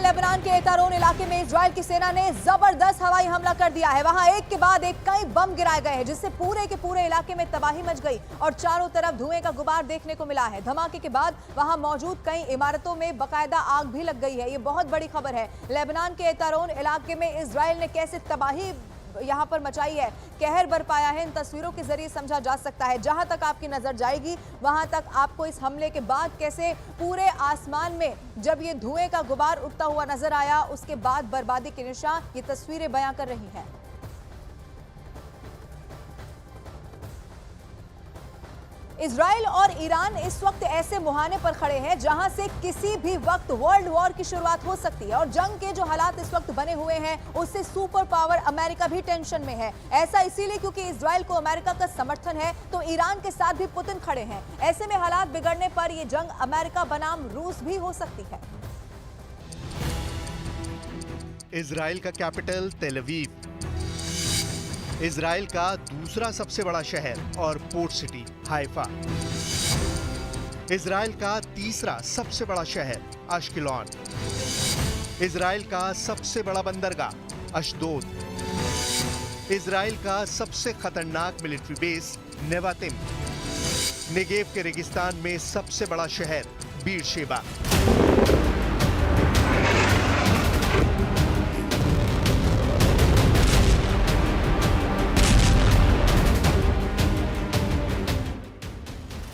Lebanon के एतारोन इलाके में इजराइल की सेना ने जबरदस्त हवाई हमला कर दिया है। वहां एक के बाद एक कई बम गिराए गए हैं, जिससे पूरे के पूरे इलाके में तबाही मच गई और चारों तरफ धुएं का गुबार देखने को मिला है। धमाके के बाद वहां मौजूद कई इमारतों में बकायदा आग भी लग गई है। ये बहुत बड़ी खबर है। लेबनान के एतारोन इलाके में इजराइल ने कैसे तबाही यहां पर मचाई है, कहर बरपाया है, इन तस्वीरों के जरिए समझा जा सकता है। जहां तक आपकी नजर जाएगी वहां तक आपको इस हमले के बाद कैसे पूरे आसमान में जब ये धुएं का गुबार उठता हुआ नजर आया, उसके बाद बर्बादी के निशान ये तस्वीरें बयां कर रही हैं। इजराइल और ईरान इस वक्त ऐसे मुहाने पर खड़े हैं जहां से किसी भी वक्त वर्ल्ड वॉर की शुरुआत हो सकती है और जंग के जो हालात इस वक्त बने हुए हैं उससे सुपर पावर अमेरिका भी टेंशन में है। ऐसा इसीलिए क्योंकि इजराइल को अमेरिका का समर्थन है, तो ईरान के साथ भी पुतिन खड़े हैं। ऐसे में हालात बिगड़ने पर यह जंग अमेरिका बनाम रूस भी हो सकती है। इजराइल का कैपिटल तेल अवीव, इजराइल का दूसरा सबसे बड़ा शहर और पोर्ट सिटी हाइफा, इजराइल का तीसरा सबसे बड़ा शहर अश्केलॉन, इजराइल का सबसे बड़ा बंदरगाह अशदोद, इजराइल का सबसे खतरनाक मिलिट्री बेस नेवातिम, नेगेव के रेगिस्तान में सबसे बड़ा शहर बीरशेबा।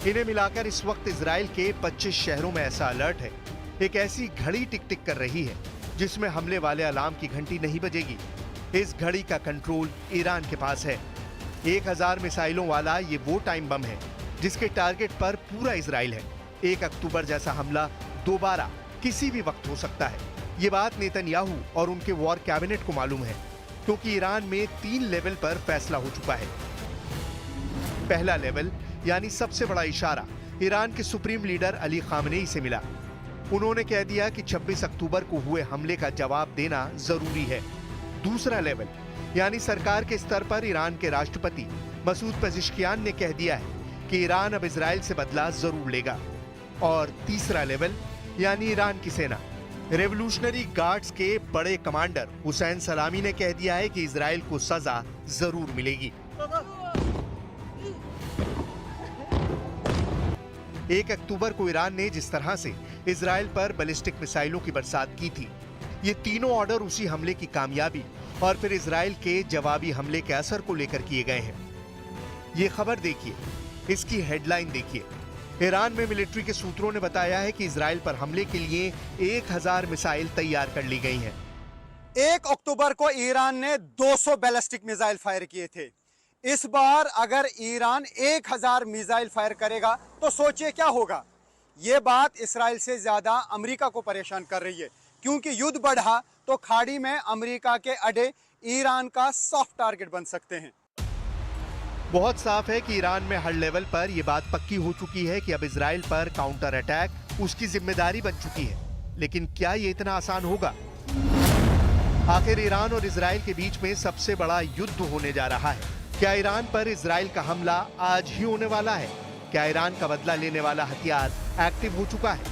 इन्हें मिलाकर इस वक्त इजराइल के 25 शहरों में ऐसा अलर्ट है, एक ऐसी घड़ी टिक टिक कर रही है जिसमें हमले वाले अलार्म की घंटी नहीं बजेगी। इस घड़ी का कंट्रोल ईरान के पास है। 1000 मिसाइलों वाला ये वो टाइम बम है जिसके टारगेट पर पूरा इजराइल है। 1 अक्टूबर जैसा हमला दोबारा किसी भी वक्त हो सकता है। ये बात नेतन्याहू और उनके वॉर कैबिनेट को मालूम है, क्योंकि ईरान में 3 लेवल पर फैसला हो चुका है। पहला लेवल यानी सबसे बड़ा इशारा ईरान के सुप्रीम लीडर अली खामनेई से मिला। उन्होंने कह दिया कि 26 अक्टूबर को हुए हमले का जवाब देना जरूरी है। दूसरा लेवल यानी सरकार के स्तर पर ईरान के राष्ट्रपति मसूद पेजिशकियान ने कह दिया है कि ईरान अब इजराइल से बदला जरूर लेगा। और तीसरा लेवल यानी ईरान की सेना, रेवोल्यूशनरी गार्ड्स के बड़े कमांडर हुसैन सलामी ने कह दिया है कि इजराइल को सजा जरूर मिलेगी। 1 अक्टूबर को ईरान ने जिस तरह से इजराइल पर बैलिस्टिक मिसाइलों की बरसात की थी, ये तीनों ऑर्डर उसी हमले की कामयाबी और फिर इजराइल के जवाबी हमले के असर को लेकर किए गए हैं। ये खबर देखिए, इसकी हेडलाइन देखिए। ईरान में मिलिट्री के सूत्रों ने बताया है कि इजराइल पर हमले के लिए 1000 मिसाइल तैयार कर ली गई हैं। 1 अक्टूबर को ईरान ने 200 बैलिस्टिक मिसाइल फायर किए थे। इस बार अगर ईरान 1000 मिसाइल फायर करेगा तो सोचिए क्या होगा। ये बात इसराइल से ज्यादा अमेरिका को परेशान कर रही है, क्योंकि युद्ध बढ़ा तो खाड़ी में अमेरिका के अड्डे ईरान का सॉफ्ट टारगेट बन सकते हैं। बहुत साफ है कि ईरान में हर लेवल पर यह बात पक्की हो चुकी है कि अब इजराइल पर काउंटर अटैक उसकी जिम्मेदारी बन चुकी है। लेकिन क्या ये इतना आसान होगा? आखिर ईरान और इजराइल के बीच में सबसे बड़ा युद्ध होने जा रहा है। क्या ईरान पर इजराइल का हमला आज ही होने वाला है? क्या ईरान का बदला लेने वाला हथियार एक्टिव हो चुका है?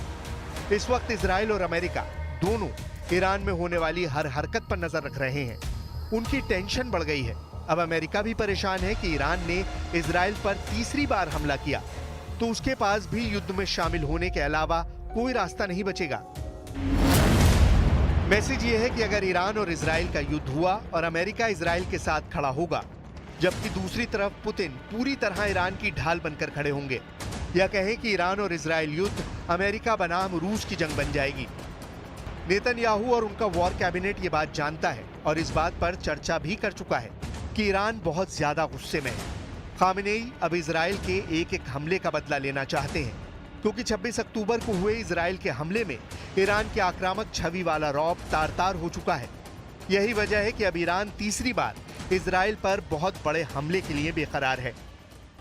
इस वक्त इजराइल और अमेरिका दोनों ईरान में होने वाली हर हरकत पर नजर रख रहे हैं। उनकी टेंशन बढ़ गई है। अब अमेरिका भी परेशान है कि ईरान ने इजराइल पर तीसरी बार हमला किया तो उसके पास भी युद्ध में शामिल होने के अलावा कोई रास्ता नहीं बचेगा। मैसेज ये है कि अगर ईरान और इजराइल का युद्ध हुआ और अमेरिका इजराइल के साथ खड़ा होगा, जबकि दूसरी तरफ पुतिन पूरी तरह ईरान की ढाल बनकर खड़े होंगे, या कहें कि ईरान और इजराइल युद्ध अमेरिका बनाम रूस की जंग बन जाएगी। नेतन्याहू और उनका वॉर कैबिनेट ये बात जानता है और इस बात पर चर्चा भी कर चुका है कि ईरान बहुत ज्यादा गुस्से में है। खामेनेई अब इजराइल के एक एक हमले का बदला लेना चाहते हैं, क्योंकि 26 अक्टूबर को हुए इजराइल के हमले में ईरान के आक्रामक छवि वाला रौब तार तार हो चुका है। यही वजह है कि अब ईरान तीसरी बार इजराइल पर बहुत बड़े हमले के लिए बेकरार है।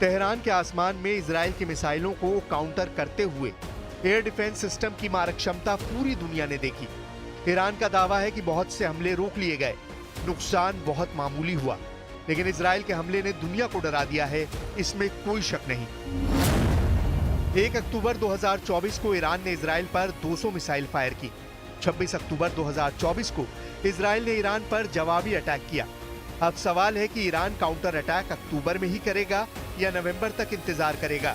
तेहरान के आसमान में इजराइल की मिसाइलों को काउंटर करते हुए एयर डिफेंस सिस्टम की मारक क्षमता पूरी दुनिया ने देखी। ईरान का दावा है कि बहुत से हमले रोक लिए गए, नुकसान बहुत मामूली हुआ, लेकिन इजराइल के हमले ने दुनिया को डरा दिया है, इसमें कोई शक नहीं। 1 अक्टूबर 2024 को ईरान ने इजराइल पर 200 मिसाइल फायर की। 26 अक्टूबर 2024 को इजराइल ने ईरान पर जवाबी अटैक किया। अब सवाल है कि ईरान काउंटर अटैक अक्टूबर में ही करेगा या नवंबर तक इंतजार करेगा।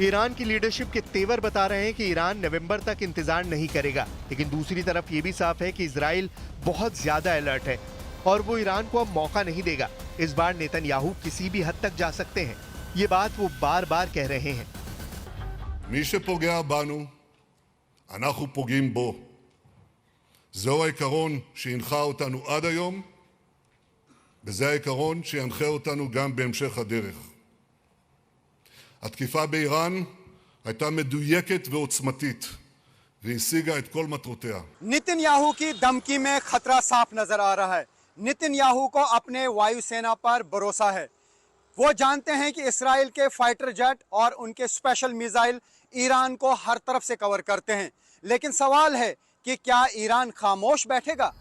ईरान की लीडरशिप के तेवर बता रहे हैं कि ईरान नवंबर तक इंतजार नहीं करेगा, लेकिन दूसरी तरफ ये भी साफ है कि इजराइल बहुत ज्यादा अलर्ट है और वो ईरान को अब मौका नहीं देगा। इस बार नेतन्याहू किसी भी हद तक जा सकते हैं, ये बात वो बार बार कह रहे हैं। מי שפוגע בנו, אנחנו פוגעים בו. זהו העיקרון שהנחה אותנו עד היום, וזה העיקרון שינחה אותנו גם בהמשך הדרך. התקיפה באיראן הייתה מדויקת ועוצמתית, והשיגה את כל מטרותיה. नेतन्याहू की धमकी में खतरा साफ नजर आ रहा है। नेतन्याहू को अपने वायुसेना पर भरोसा है। वो जानते हैं कि इसराइल के फाइटर जेट और उनके स्पेशल मिसाइल ईरान को हर तरफ से कवर करते हैं, लेकिन सवाल है कि क्या ईरान खामोश बैठेगा?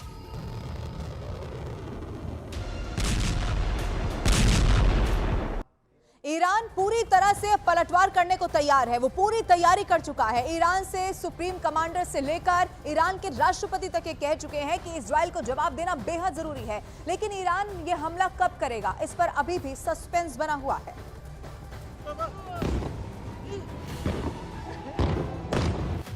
ईरान पूरी तरह से पलटवार करने को तैयार है। वो पूरी तैयारी कर चुका है। ईरान से सुप्रीम कमांडर से लेकर ईरान के राष्ट्रपति तक ये कह चुके हैं कि इजराइल को जवाब देना बेहद जरूरी है, लेकिन ईरान ये हमला कब करेगा इस पर अभी भी सस्पेंस बना हुआ है।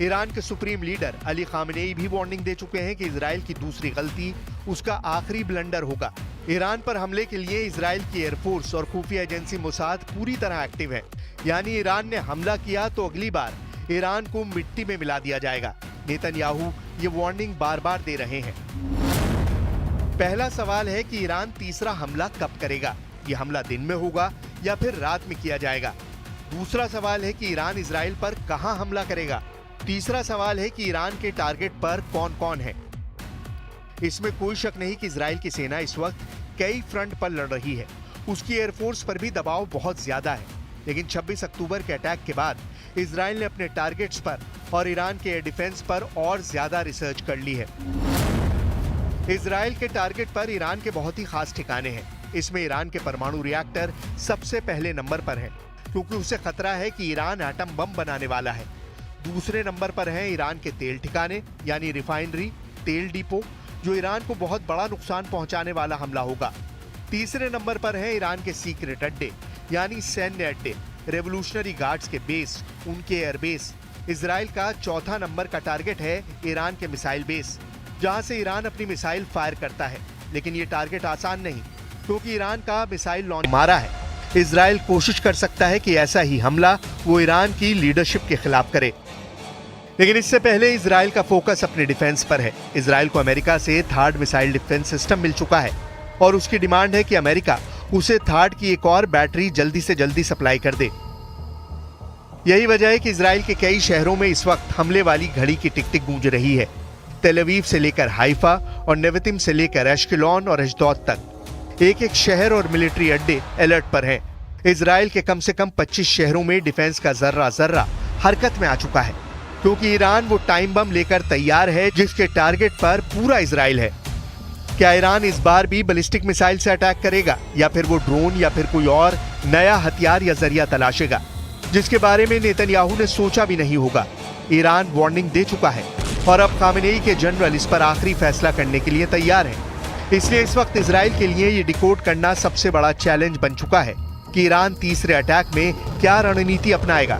ईरान के सुप्रीम लीडर अली खामनेई भी वार्निंग दे चुके हैं कि इजराइल की दूसरी गलती उसका आखिरी ब्लंडर होगा। ईरान पर हमले के लिए इजराइल की एयरफोर्स और खुफिया एजेंसी मोसाद पूरी तरह एक्टिव है, यानी ईरान ने हमला किया तो अगली बार ईरान को मिट्टी में मिला दिया जाएगा। नेतन्याहू ये वार्निंग बार बार दे रहे हैं। पहला सवाल है कि ईरान तीसरा हमला कब करेगा, ये हमला दिन में होगा या फिर रात में किया जाएगा। दूसरा सवाल है कि ईरान इजराइल पर कहां हमला करेगा। तीसरा सवाल है कि ईरान के टारगेट पर कौन कौन है। इसमें कोई शक नहीं कि इजराइल की सेना इस वक्त कई फ्रंट पर लड़ रही है। उसकी एयरफोर्स पर भी दबाव बहुत ज्यादा है, लेकिन 26 अक्टूबर के अटैक के बाद इजराइल ने अपने टारगेट्स पर और ईरान के एयर डिफेंस पर और ज्यादा रिसर्च कर ली है। इजराइल के टारगेट पर ईरान के बहुत ही खास ठिकाने हैं। इसमें ईरान के परमाणु रिएक्टर सबसे पहले नंबर पर है, क्योंकि उसे खतरा है कि ईरान एटम बम बनाने वाला है। दूसरे नंबर पर है ईरान के तेल ठिकाने यानी रिफाइनरी, तेल डिपो, जो ईरान को बहुत बड़ा नुकसान पहुंचाने वाला हमला होगा। तीसरे नंबर पर है ईरान के सीक्रेट अड्डे यानी सैन्य अड्डे, रेवोल्यूशनरी गार्ड्स के बेस, उनके एयरबेस। इजराइल का चौथा नंबर का टारगेट है ईरान के मिसाइल बेस, जहां से ईरान अपनी मिसाइल फायर करता है। लेकिन ये टारगेट आसान नहीं, क्योंकि ईरान का मिसाइल लॉन्च मारा है। इजराइल कोशिश कर सकता है कि ऐसा ही हमला वो ईरान की लीडरशिप के खिलाफ करे, लेकिन इससे पहले इजराइल का फोकस अपने डिफेंस पर है। इजराइल को अमेरिका से थार्ड मिसाइल डिफेंस सिस्टम मिल चुका है और उसकी डिमांड है कि अमेरिका उसे थार्ड की एक और बैटरी जल्दी से जल्दी सप्लाई कर दे। यही वजह है कि इजराइल के कई शहरों में इस वक्त हमले वाली घड़ी की टिक टिक गूंज रही है। तेल अवीव से लेकर हाइफा और नेवतिम से लेकर एश्केलॉन और अशदोद तक एक एक शहर और मिलिट्री अड्डे अलर्ट पर हैं। इजराइल के कम से कम 25 शहरों में डिफेंस का जर्रा जर्रा हरकत में आ चुका है, क्योंकि ईरान वो टाइम बम लेकर तैयार है जिसके टारगेट पर पूरा इजराइल है। क्या ईरान इस बार भी बैलिस्टिक मिसाइल से अटैक करेगा या फिर वो ड्रोन या फिर कोई और नया हथियार या जरिया तलाशेगा, जिसके बारे में नेतन्याहू ने सोचा भी नहीं होगा। ईरान वार्निंग दे चुका है और अब खामेनेई के जनरल इस पर आखिरी फैसला करने के लिए तैयार है। इसलिए इस वक्त इजराइल के लिए ये डिकोड करना सबसे बड़ा चैलेंज बन चुका है कि ईरान तीसरे अटैक में क्या रणनीति अपनाएगा।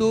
2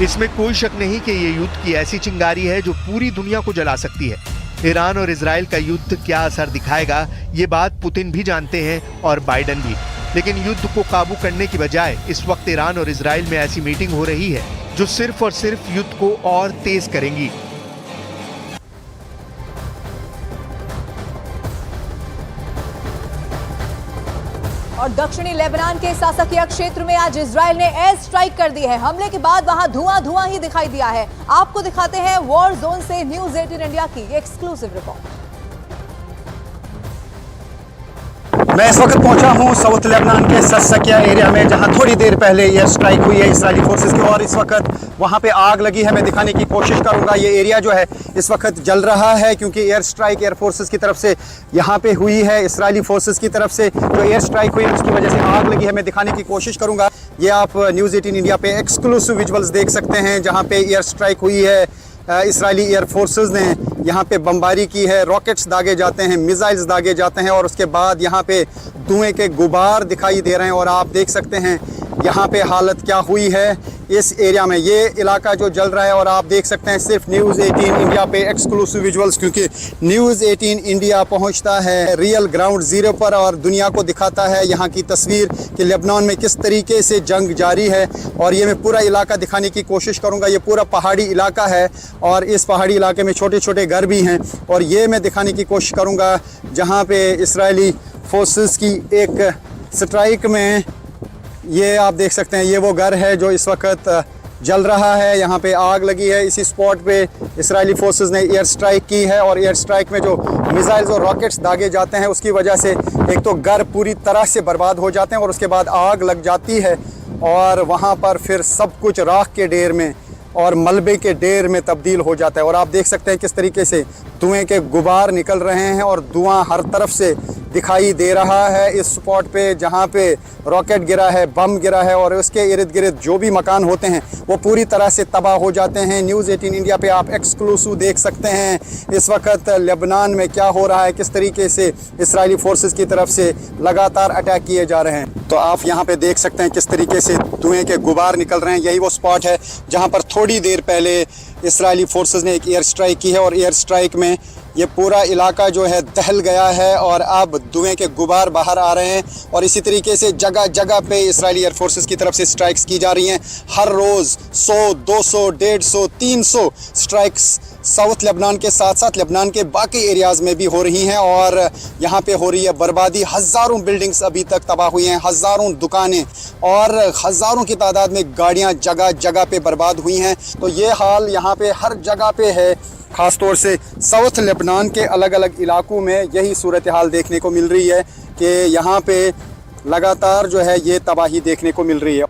इसमें कोई शक नहीं कि ये युद्ध की ऐसी चिंगारी है जो पूरी दुनिया को जला सकती है। ईरान और इजराइल का युद्ध क्या असर दिखाएगा, ये बात पुतिन भी जानते हैं और बाइडेन भी। लेकिन युद्ध को काबू करने की बजाय इस वक्त ईरान और इजराइल में ऐसी मीटिंग हो रही है जो सिर्फ और सिर्फ युद्ध को और तेज करेंगी। और दक्षिणी लेबनान के सासकिया क्षेत्र में आज इजराइल ने एयर स्ट्राइक कर दी है। हमले के बाद वहां धुआं ही दिखाई दिया है। आपको दिखाते हैं वॉर जोन से न्यूज़ 18 इंडिया की एक्सक्लूसिव रिपोर्ट। मैं इस वक्त पहुंचा हूं साउथ लेबनान के ससकिया एरिया में, जहां थोड़ी देर पहले एयर स्ट्राइक हुई है इजरायली फोर्सेस की, और इस वक्त वहां पे आग लगी है। मैं दिखाने की कोशिश करूंगा। ये एरिया जो है इस वक्त जल रहा है क्योंकि एयर स्ट्राइक एयर फोर्सेस की तरफ से यहां पे हुई है। इजरायली फोर्सेस की तरफ से जो एयर स्ट्राइक हुई उसकी वजह से आग लगी है। मैं दिखाने की कोशिश करूंगा। ये आप न्यूज़ 18 इंडिया पे एक्सक्लूसिव विजुअल्स देख सकते हैं जहाँ पे एयर स्ट्राइक हुई है। इजरायली एयर फोर्सेस ने यहाँ पे बमबारी की है, रॉकेट्स दागे जाते हैं, मिसाइल्स दागे जाते हैं और उसके बाद यहाँ पे धुएं के गुबार दिखाई दे रहे हैं। और आप देख सकते हैं यहाँ पे हालत क्या हुई है इस एरिया में। ये इलाका जो जल रहा है और आप देख सकते हैं सिर्फ न्यूज़ 18 इंडिया पे एक्सक्लूसिव विजुअल्स, क्योंकि न्यूज़ 18 इंडिया पहुँचता है रियल ग्राउंड ज़ीरो पर और दुनिया को दिखाता है यहाँ की तस्वीर कि लेबनान में किस तरीके से जंग जारी है। और ये मैं पूरा इलाका दिखाने की कोशिश करूँगा। ये पूरा पहाड़ी इलाका है और इस पहाड़ी इलाके में छोटे छोटे घर भी हैं। और ये मैं दिखाने की कोशिश करूँगा जहाँ पे इजरायली फोर्सेस की एक स्ट्राइक में, ये आप देख सकते हैं ये वो घर है जो इस वक्त जल रहा है। यहाँ पे आग लगी है। इसी स्पॉट पे इजरायली फोर्सेस ने एयर स्ट्राइक की है और एयर स्ट्राइक में जो मिसाइल्स और रॉकेट्स दागे जाते हैं उसकी वजह से एक तो घर पूरी तरह से बर्बाद हो जाते हैं और उसके बाद आग लग जाती है और वहाँ पर फिर सब कुछ राख के ढेर में और मलबे के ढेर में तब्दील हो जाता है। और आप देख सकते हैं किस तरीके से धुएं के गुबार निकल रहे हैं और धुआं हर तरफ से दिखाई दे रहा है। इस स्पॉट पे जहाँ पे रॉकेट गिरा है, बम गिरा है और उसके इर्द गिर्द जो भी मकान होते हैं वो पूरी तरह से तबाह हो जाते हैं। न्यूज़ 18 इंडिया पे आप एक्सक्लूसिव देख सकते हैं इस वक्त लेबनान में क्या हो रहा है, किस तरीके से इजरायली फोर्सेस की तरफ से लगातार अटैक किए जा रहे हैं। तो आप यहाँ पे देख सकते हैं किस तरीके से धुएं के गुबार निकल रहे हैं। यही वो स्पॉट है जहाँ पर थोड़ी देर पहले इजरायली फोर्सेस ने एक एयर स्ट्राइक की है और एयर स्ट्राइक में ये पूरा इलाका जो है दहल गया है और अब धुएं के गुबार बाहर आ रहे हैं। और इसी तरीके से जगह जगह पे इजरायली एयर फोर्सेस की तरफ से स्ट्राइक्स की जा रही हैं। हर रोज़ 100, 200, 150, 300 स्ट्राइक्स साउथ लेबनान के साथ साथ लेबनान के बाकी एरियाज़ में भी हो रही हैं और यहाँ पे हो रही है बर्बादी। हज़ारों बिल्डिंग्स अभी तक तबाह हुई हैं, हज़ारों दुकानें और हज़ारों की तादाद में गाड़ियाँ जगह जगह पे बर्बाद हुई हैं। तो ये हाल यहाँ पे हर जगह पे है। ख़ास तौर से साउथ लेबनान के अलग अलग इलाकों में यही सूरत हाल देखने को मिल रही है कि यहाँ पे लगातार जो है ये तबाही देखने को मिल रही है।